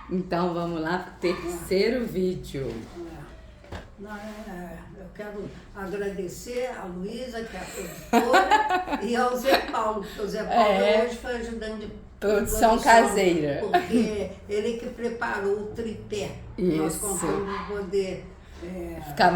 Então vamos lá pro terceiro vídeo. Eu quero agradecer a Luísa, que é a produtora, e ao Zé Paulo, porque o Zé Paulo hoje foi ajudante de Produção caseira. Porque ele que preparou o tripé. Isso. Nós compramos para poder Ficar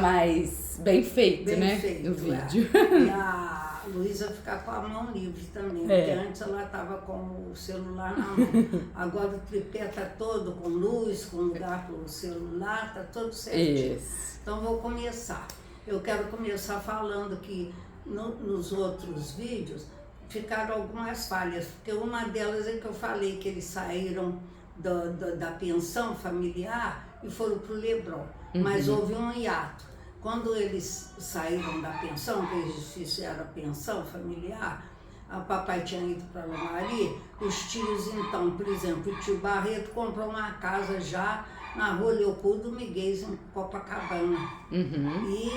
mais bem feito, bem né? feito, No vídeo. E a Luísa ficar com a mão livre também, porque antes ela estava com o celular na mão. Agora o tripé está todo com luz, com lugar para o celular, está todo certinho. Isso. Então vou começar. Eu quero começar falando que nos outros vídeos ficaram algumas falhas, porque uma delas é que eu falei que eles saíram da pensão familiar e foram para o Leblon, mas houve um hiato. Quando eles saíram da pensão, que eles fizeram a pensão familiar, o papai tinha ido para Lomari, os tios então, por exemplo, o tio Barreto comprou uma casa já na rua Leopoldo Miguel, em Copacabana. E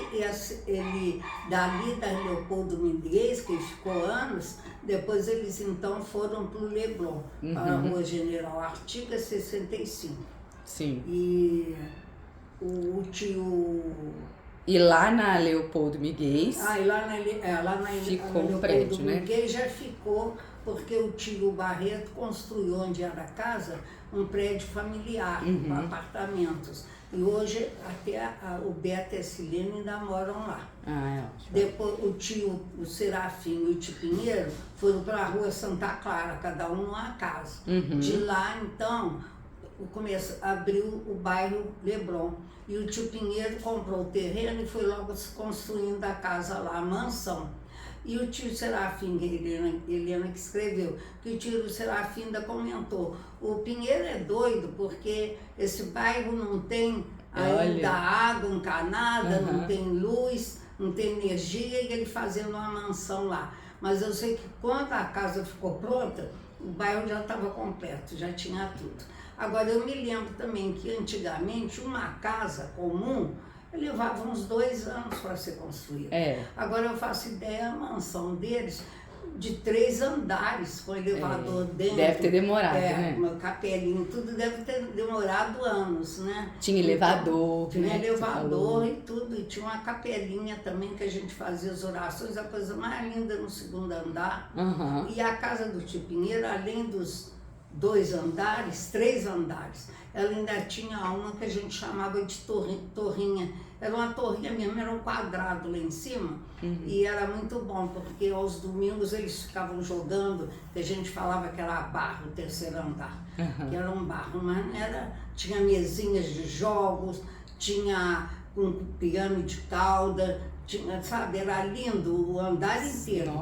ele, dali da Leopoldo Miguel, que ficou anos, depois eles então foram para o Leblon, para a rua General Artigas 65. Sim. E o tio... E lá na Leopoldo Miguel. E lá na ficou Leopoldo o prédio, Miguel, né? já ficou, porque o tio Barreto construiu onde era a casa um prédio familiar, com apartamentos. E hoje até o Beto e a Silene ainda moram lá. É ótimo. Depois o Serafim e o tio Pinheiro foram para a rua Santa Clara, cada um numa casa. De lá, então, abriu o bairro Leblon. E o tio Pinheiro comprou o terreno e foi logo construindo a casa lá, a mansão. E o tio Serafim, Helena que escreveu, que o tio Serafim ainda comentou, o Pinheiro é doido porque esse bairro não tem ainda água encanada, não tem luz, não tem energia, e ele fazendo uma mansão lá. Mas eu sei que quando a casa ficou pronta, o bairro já estava completo, já tinha tudo. Agora, eu me lembro também que antigamente uma casa comum levava uns 2 anos para ser construída. Agora eu faço ideia, a mansão deles, de 3 andares, com elevador dentro. Deve ter demorado, né? Uma capelinha, tudo deve ter demorado anos, né? Tinha elevador. Tinha elevador e tudo, e tinha uma capelinha também que a gente fazia as orações, a coisa mais linda no 2º andar. E a casa do tio Pinheiro, além dos 2 andares, 3 andares, ela ainda tinha uma que a gente chamava de torrinha. Era uma torrinha mesmo, era um quadrado lá em cima, e era muito bom, porque aos domingos eles ficavam jogando, que a gente falava que era barro, o 3º andar, que era um barro, mas tinha mesinhas de jogos, tinha um piano de cauda, tinha, sabe, era lindo o andar inteiro,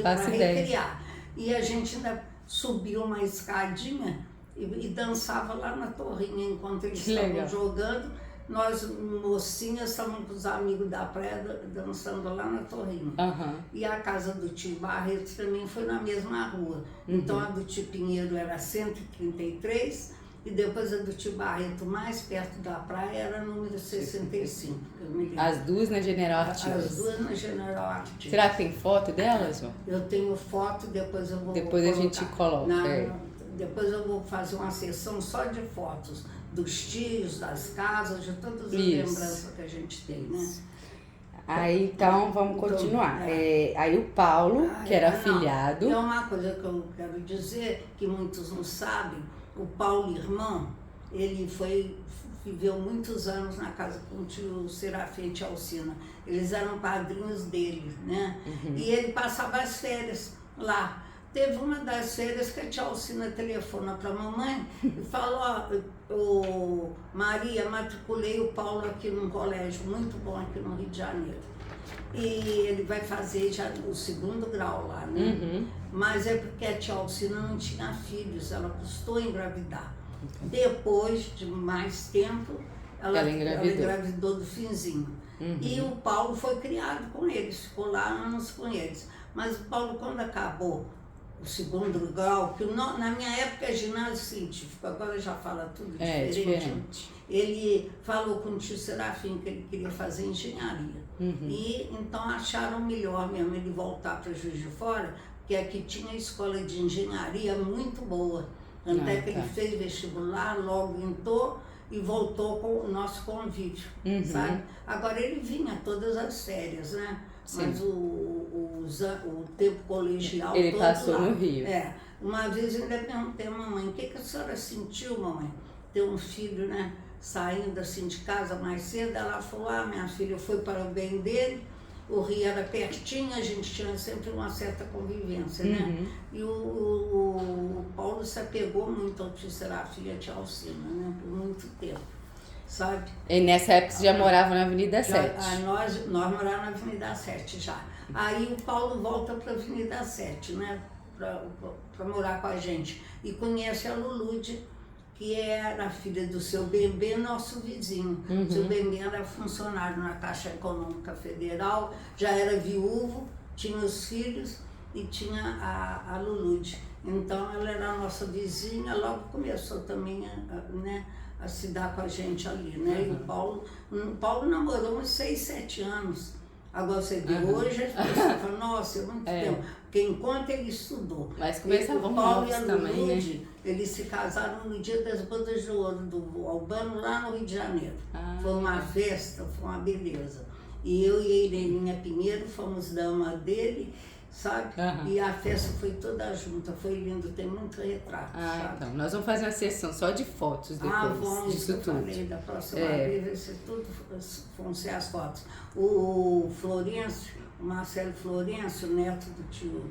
para recriar. E a gente ainda subia uma escadinha e dançava lá na torrinha enquanto eles estavam jogando. Nós, mocinhas, estávamos com os amigos da praia dançando lá na torrinha. E a casa do tio Barreto também foi na mesma rua. Então a do tio Pinheiro era 133 e depois a do tio Barreto, mais perto da praia, era número 65. As duas na General Artigas. As duas na General Artigas. Será que tem foto delas? Eu tenho foto, depois eu vou Depois a gente coloca. Depois eu vou fazer uma sessão só de fotos dos tios, das casas, de todas as lembranças que a gente tem, né? Aí então vamos continuar. Aí o Paulo, que era afilhado. É uma coisa que eu quero dizer, que muitos não sabem, o Paulo irmão, ele viveu muitos anos na casa com o tio Serafim e tia Alcina. Eles eram padrinhos dele, né? E ele passava as férias lá. Teve uma das férias que a tia Alcina telefona para a mamãe e falou, Maria, matriculei o Paulo aqui num colégio muito bom aqui no Rio de Janeiro. E ele vai fazer já o 2º grau lá, né? Mas é porque a tia Alcina não tinha filhos, ela custou engravidar. Depois de mais tempo, ela engravidou do finzinho. E o Paulo foi criado com eles, ficou lá anos com eles. Mas o Paulo, quando acabou o 2º grau, que na minha época é ginásio científico, agora já fala tudo diferente. Ele falou com o tio Serafim que ele queria fazer engenharia. E então acharam melhor mesmo ele voltar para Juiz de Fora, porque aqui tinha escola de engenharia muito boa. Até que ele fez vestibular, logo entrou e voltou com o nosso convívio, sabe? Agora ele vinha todas as férias, né? Sim. Mas o tempo colegial ele todo passou lá. No Rio. Uma vez eu ainda perguntei à mamãe, o que a senhora sentiu, mamãe? Ter um filho, né? Saindo assim de casa mais cedo. Ela falou, minha filha, foi para o bem dele. O Rio era pertinho, a gente tinha sempre uma certa convivência, né? E o Paulo se apegou muito ao tio Serafim e à tia Alcina, né? Por muito tempo, sabe? E nessa época você já morava na Avenida 7? Nós morávamos na Avenida 7 já. Aí o Paulo volta para a Avenida 7, né? Para morar com a gente. E conhece a Lulude, que era filha do seu Bembê, nosso vizinho. Seu Bembê era funcionário na Caixa Econômica Federal, já era viúvo, tinha os filhos e tinha a Lulude. Então ela era a nossa vizinha, logo começou também a se dar com a gente ali, né? E o Paulo namorou uns 6, 7 anos. Agora você vê, hoje as pessoas falam, nossa, é muito tempo. Porque enquanto ele estudou. Mas começavam o Paulo e a também, Lulude, né? Eles se casaram no dia das bodas de ouro do Albano, lá no Rio de Janeiro. Foi uma festa, foi uma beleza. E eu e a Ireninha Pinheiro fomos dama dele, sabe? E a festa foi toda junta, foi lindo, tem muito retrato, sabe? Então, nós vamos fazer uma sessão só de fotos depois vamos, disso eu tudo. Falei, da próxima vez, vai ser tudo, vão ser as fotos. O Florencio, o Marcelo Florencio, neto do tio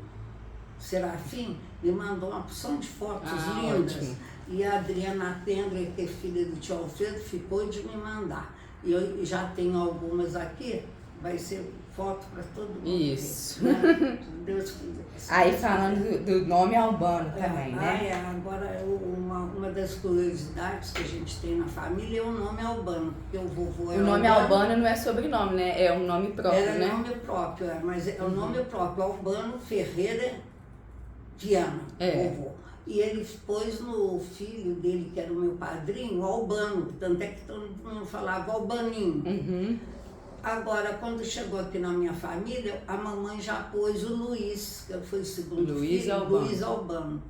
Serafim, me mandou uma porção de fotos lindas. Ótimo. E a Adriana Tendre, que é filha do tio Alfredo, ficou de me mandar. E eu já tenho algumas aqui, vai ser foto para todo mundo. Isso. Ver, né? Deus quiser. Aí falando do nome Albano também, né? Agora uma das curiosidades que a gente tem na família é o nome Albano, porque o vovô é o nome Albano não é sobrenome, né? É um nome próprio, né? É nome próprio, mas é o nome próprio, Albano Ferreira Viana, vovô. E ele pôs no filho dele, que era o meu padrinho, Albano, tanto é que todo mundo falava Albaninho. Agora, quando chegou aqui na minha família, a mamãe já pôs o Luiz, que foi o segundo filho, Luiz Albano.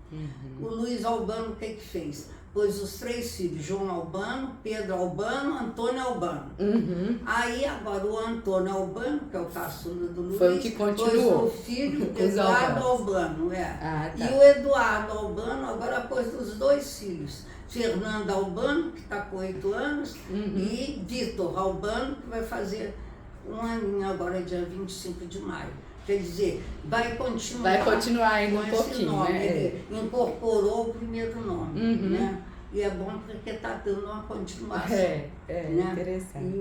O Luiz Albano, o que fez? Pôs os 3 filhos, João Albano, Pedro Albano, Antônio Albano. Aí agora o Antônio Albano, que é o caçula do Luiz, foi o que continuou. Pôs o filho Eduardo Albano. Tá. E o Eduardo Albano agora pôs os 2 filhos. Fernando Albano, que está com 8 anos, e Vitor Albano, que vai fazer um aninho agora, dia 25 de maio. Quer dizer, vai continuar ainda um pouquinho, nome, né? Ele incorporou o primeiro nome, né? E é bom porque está dando uma continuação. Né? Interessante.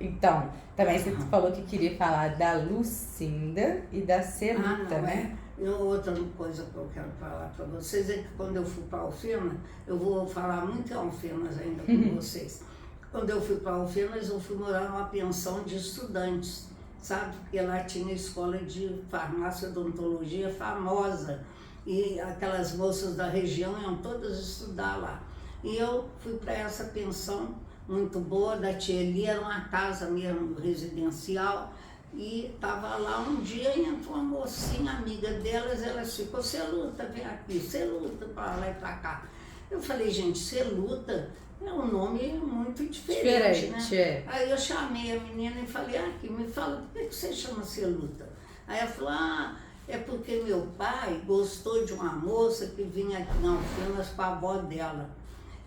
Então, também você falou que queria falar da Lucinda e da Celuta, né? Outra coisa que eu quero falar para vocês é que quando eu fui para Alfenas, eu vou falar muito em Alfenas ainda com vocês. Quando eu fui para Alfenas, eu fui morar numa pensão de estudantes, sabe? Porque lá tinha escola de farmácia e odontologia famosa. E aquelas moças da região iam todas estudar lá. E eu fui para essa pensão muito boa da tia Eli, era uma casa mesmo residencial. E estava lá um dia e entrou uma mocinha amiga delas, elas ficou, Celuta, vem aqui, Celuta, para lá e para cá. Eu falei, gente, Celuta é um nome muito diferente, né? Aí eu chamei a menina e falei, aqui, me fala, por que você chama Celuta? Aí ela falou, é porque meu pai gostou de uma moça que vinha aqui em Alfenas com a avó dela.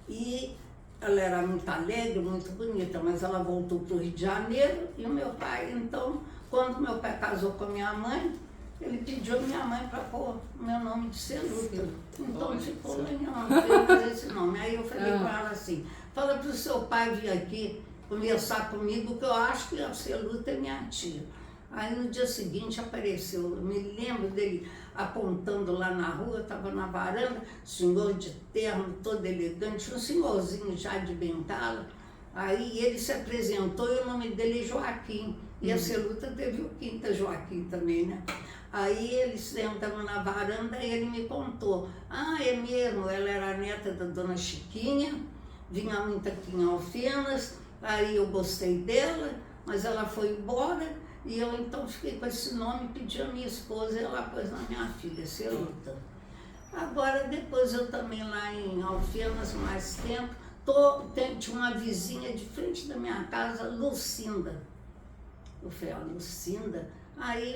E ela era muito alegre, muito bonita, mas ela voltou para o Rio de Janeiro e o meu pai, então, quando meu pai casou com a minha mãe, ele pediu a minha mãe para pôr o meu nome de Celuta. Então ficou mais esse nome. Aí eu falei com ela assim, fala para o seu pai vir aqui conversar comigo, que eu acho que a Celuta é minha tia. Aí no dia seguinte apareceu, eu me lembro dele apontando lá na rua, estava na varanda, senhor de terno, todo elegante, um senhorzinho já de bengala. Aí ele se apresentou e o nome dele é Joaquim. E a Celuta teve o Quinta Joaquim também, né? Aí eles sentaram na varanda e ele me contou. É mesmo, ela era a neta da dona Chiquinha, vinha muito aqui em Alfenas, aí eu gostei dela, mas ela foi embora. E eu então fiquei com esse nome, pedi a minha esposa e ela pôs na minha filha, Celuta. Agora, depois eu também lá em Alfenas, mais tempo, tinha uma vizinha de frente da minha casa, Lucinda. Eu falei, Lucinda. Aí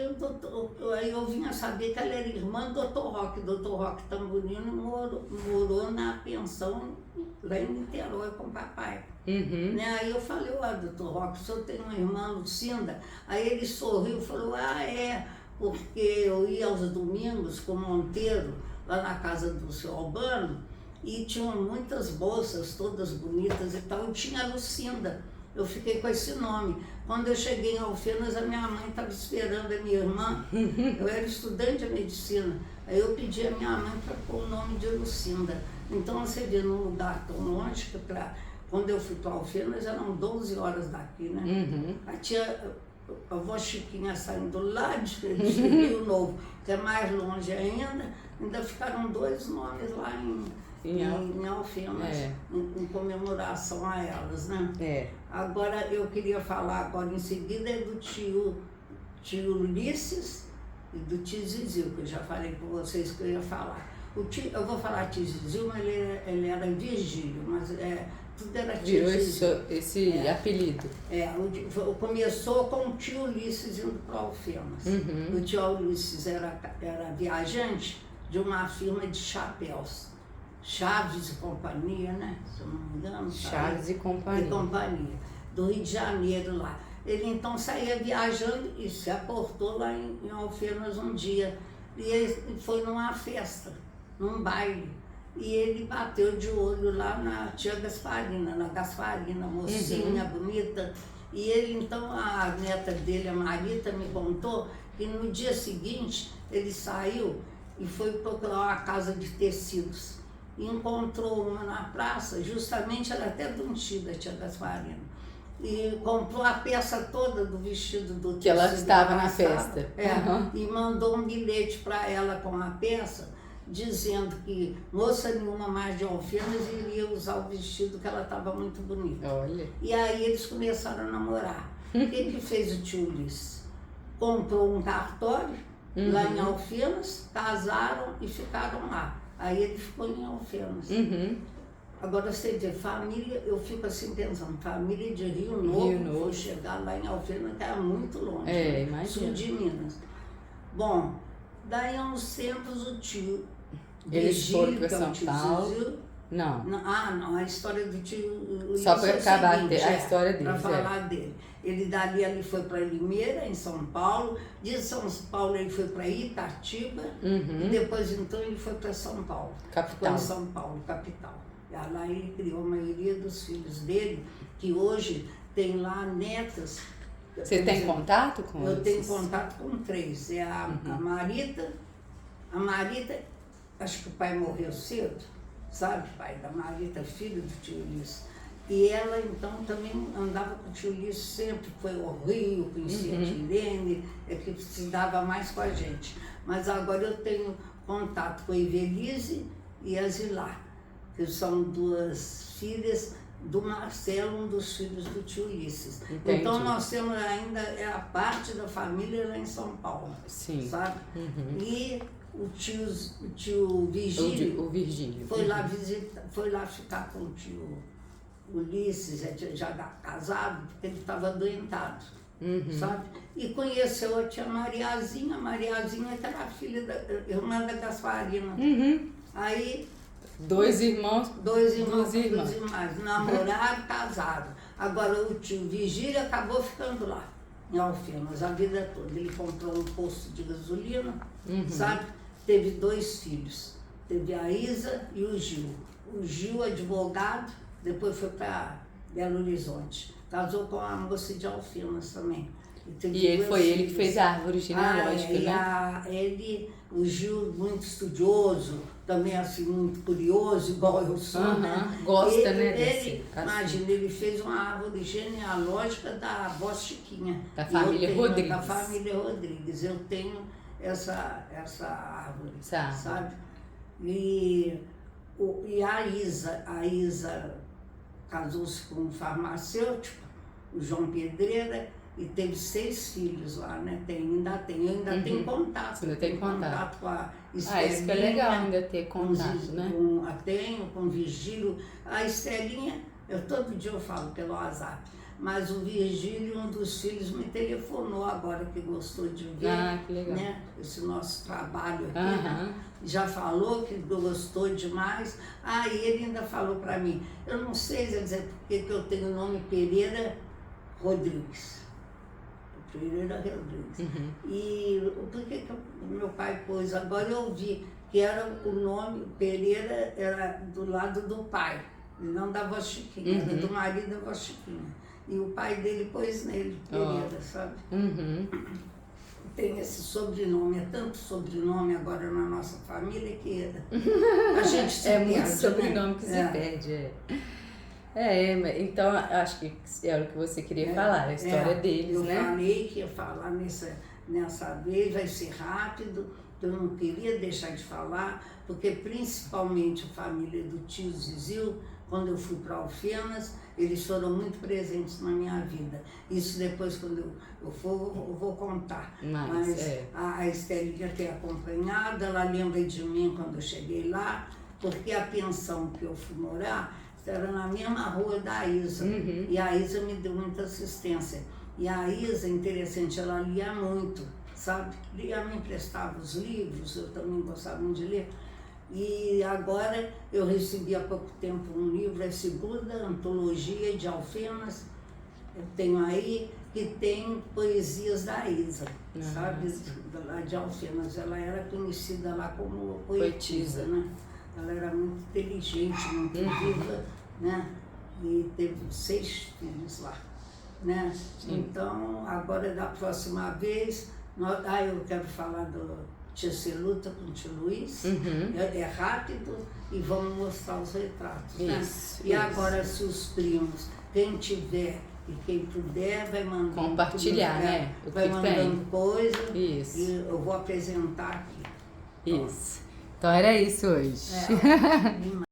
eu vinha saber que ela era irmã do Dr. Roque. Dr. Roque Tamburino morou na pensão lá em Niterói com o papai. Né? Aí eu falei, Dr. Roque, o senhor tem uma irmã, Lucinda? Aí ele sorriu e falou, é, porque eu ia aos domingos com o Monteiro, lá na casa do seu Albano, e tinham muitas bolsas, todas bonitas e tal, e tinha a Lucinda. Eu fiquei com esse nome. Quando eu cheguei em Alfenas, a minha mãe estava esperando a minha irmã. Eu era estudante de medicina. Aí eu pedi a minha mãe para pôr o nome de Lucinda. Então você vê num lugar tão longe que quando eu fui para Alfenas eram 12 horas daqui, né? A tia, a avó Chiquinha saindo lá de Rio Novo, que é mais longe ainda ficaram 2 nomes lá em Alfenas, em comemoração a elas, né? Agora, eu queria falar agora em seguida do tio Ulisses e do tio Zizil, que eu já falei com vocês que eu ia falar. Eu vou falar tio Zizil, mas ele era Virgílio, mas tudo era tio Zizil. Esse apelido. Começou com o tio Ulisses indo para Alfenas. O tio Ulisses era viajante de uma firma de chapéus. Chaves e Companhia, né? Se eu não me engano. Chaves e Companhia. Do Rio de Janeiro lá. Ele então saía viajando e se aportou lá em Alfenas um dia. E ele foi numa festa, num baile. E ele bateu de olho lá na tia Gasparina, mocinha, bonita. E ele então, a neta dele, a Marita, me contou que no dia seguinte ele saiu e foi procurar uma casa de tecidos. Encontrou uma na praça, justamente era até de um tio da tia Gasparina, e comprou a peça toda do vestido do que ela estava na festa. E mandou um bilhete para ela com a peça, dizendo que moça nenhuma mais de Alfenas iria usar o vestido, que ela estava muito bonita. Olha. E aí eles começaram a namorar. O que fez o tio Ulisses? Comprou um cartório lá em Alfenas, casaram e ficaram lá. Aí ele ficou em Alfenas. Agora você vê, família, eu fico assim pensando, família de Rio Novo, foi chegar lá em Alfenas, que era muito longe, imagina. Sul de Minas. Bom, daí há uns tempos o tio eles foram para São Paulo. Zizil, não, a história do tio... Só para acabar a história dele. Para falar dele. Ele dali ele foi para Limeira, em São Paulo. De São Paulo ele foi para Itatiba. E depois então ele foi para São Paulo. Capital. Foi em São Paulo, capital. E lá ele criou a maioria dos filhos dele, que hoje tem lá netas. Você tem contato com eles? Eu tenho contato com 3. É a Marita. A Marita, acho que o pai morreu cedo, sabe? O pai da Marita, filho do tio Ulisses. E ela, então, também andava com o tio Ulisses sempre, foi ao Rio, conhecia a tia Irene, que se dava mais com a gente. Mas agora eu tenho contato com a Ivelise e a Zilá, que são 2 filhas do Marcelo, um dos filhos do tio Ulisses. Entendi. Então nós temos ainda a parte da família lá em São Paulo, sabe? E o tio Virgílio, o Virgílio foi lá visitar, foi lá ficar com o tio Ulisses, já casado, porque ele estava adoentado, sabe? E conheceu a tia Mariazinha que era a filha irmã da Gasparina. Aí 2 irmãos, duas irmãs, namoraram, casaram. Agora o tio Virgílio acabou ficando lá, em Alfenas, a vida toda. Ele comprou um posto de gasolina, sabe? Teve 2 filhos, teve a Isa e o Gil. O Gil, advogado, depois foi para Belo Horizonte. Casou com a moça de Alfenas também. E ele foi ele que fez a árvore genealógica, né? O Gil, muito estudioso, também assim, muito curioso, igual eu sou, né? Gosta, Imagina, ele fez uma árvore genealógica da avó Chiquinha. Da família Rodrigues. Da família Rodrigues. Eu tenho essa árvore, sabe? E a Isa casou-se com um farmacêutico, o João Pedreira, e teve 6 filhos lá, né? Ainda tem, eu ainda tenho contato. Ainda tem contato. Com a Estelinha. Isso que é legal ainda ter contato, né? Tenho com o Virgílio. A Estelinha, todo dia eu falo pelo WhatsApp, mas o Virgílio, um dos filhos, me telefonou agora que gostou de ver, que legal. Né? Esse nosso trabalho aqui, né? Já falou que gostou demais. E ele ainda falou para mim, eu não sei dizer por que eu tenho o nome Pereira Rodrigues. Pereira Rodrigues. E por que meu pai pôs? Agora eu vi que era o nome Pereira, era do lado do pai, não da avó Chiquinha, era do marido da avó Chiquinha. E o pai dele pôs nele, Pereira, sabe? Tem esse sobrenome, é tanto sobrenome agora na nossa família que a gente se perde, muito sobrenome, né? Que se perde. Então, acho que era o que você queria falar, a história deles, né? Eu falei que ia falar nessa vez, vai ser rápido, eu não queria deixar de falar, porque principalmente a família do tio Zizil, quando eu fui para Alfenas, eles foram muito presentes na minha vida. Isso depois, quando eu for, eu vou contar. Mas a Estelinha tem acompanhado, ela lembra de mim quando eu cheguei lá, porque a pensão que eu fui morar era na mesma rua da Isa. E a Isa me deu muita assistência. E a Isa, interessante, ela lia muito, sabe? Lia, me emprestava os livros, eu também gostava muito de ler. E agora eu recebi há pouco tempo um livro, a segunda antologia de Alfenas, eu tenho aí, que tem poesias da Isa, sabe? Lá de Alfenas. Ela era conhecida lá como poetisa, né? Ela era muito inteligente, muito viva, né? E teve 6 filhos lá, né? Então, agora da próxima vez, eu quero falar do Tia Celuta com o tio Luiz, é rápido e vamos mostrar os retratos, né? Agora, se os primos, quem tiver e quem puder, vai mandando compartilhar, né? Vai mandando coisa e eu vou apresentar aqui. Isso. Então era isso hoje.